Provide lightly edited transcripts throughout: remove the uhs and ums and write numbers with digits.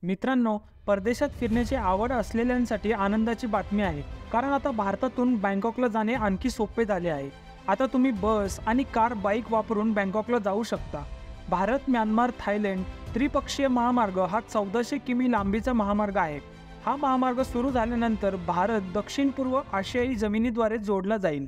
मित्रांनो, परदेशात फिरण्याची आवड असलेल्यांसाठी आनंदाची बातमी आहे. कारण आता भारतातून बँकॉकला जाणे आणखी सोपे झाले आहे. आता तुम्ही बस आणि कार बाईक वापरून बँकॉकला जाऊ शकता. भारत, म्यानमार, थायलंड त्रिपक्षीय महामार्ग हा 1400 किमी लांबीचा महामार्ग आहे. हा महामार्ग सुरू झाल्यानंतर भारत दक्षिण पूर्व आशियाई जमिनीद्वारे जोडला जाईल.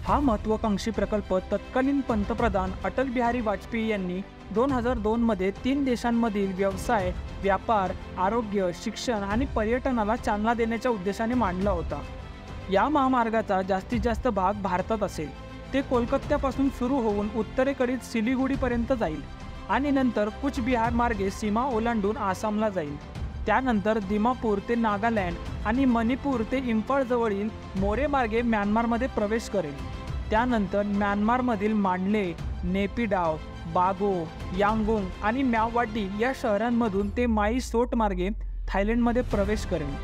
हा महत्त्वाकांक्षी प्रकल्प तत्कालीन पंतप्रधान अटल बिहारी वाजपेयी यांनी 2002 मध्ये 3 देशांमधील व्यवसाय, व्यापार, आरोग्य, शिक्षण आणि पर्यटनाला चालना देण्याच्या उद्देशाने मांडला होता. या महामार्गाचा जास्तीत जास्त भाग भारतात असेल. ते कोलकात्यापासून सुरू होऊन उत्तरेकडील सिलिगुडीपर्यंत जाईल आणि नंतर कूचबिहार मार्गे सीमा ओलांडून आसामला जाईल. त्यानंतर दिमापूर ते नागालँड आणि मणिपूर ते इम्फाळ जवळील मोरे मार्गे म्यानमारमध्ये प्रवेश करेल. त्यानंतर म्यानमारमधील मांडले, नेपिडाव, बागो, यांगोंग आणि म्याववाडी या शहरांमधून ते माई सोट मार्गे थायलंडमध्ये प्रवेश करेल.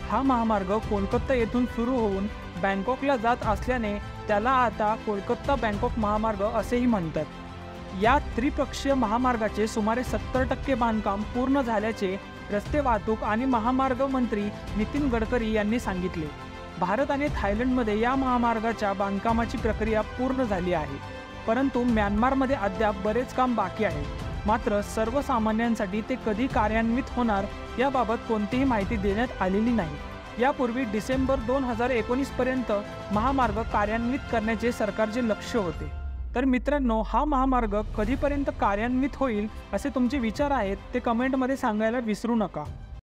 हा महामार्ग कोलकाता येथून सुरू होऊन बँकॉकला जात असल्याने त्याला आता कोलकाता बँकॉक महामार्ग असेही म्हणतात. या त्रिपक्षीय महामार्गाचे सुमारे 70% बांधकाम पूर्ण झाल्याचे रस्ते वाहतूक आणि महामार्ग मंत्री नितीन गडकरी यांनी सांगितले. भारत आणि थायलंडमध्ये या महामार्गाच्या बांधकामाची प्रक्रिया पूर्ण झाली आहे, परंतु म्यानमारमध्ये अद्याप बरेच काम बाकी आहे. मात्र सर्वसामान्यांसाठी ते कधी कार्यान्वित होणार याबाबत कोणतीही माहिती देण्यात आलेली नाही. यापूर्वी डिसेंबर 2019 पर्यंत महामार्ग कार्यान्वित करण्याचे सरकारचे लक्ष्य होते. तर मित्रांनो, हा महामार्ग कधीपर्यंत कार्यान्वित होईल असे तुमचे विचार आहेत ते कमेंटमध्ये सांगायला विसरू नका.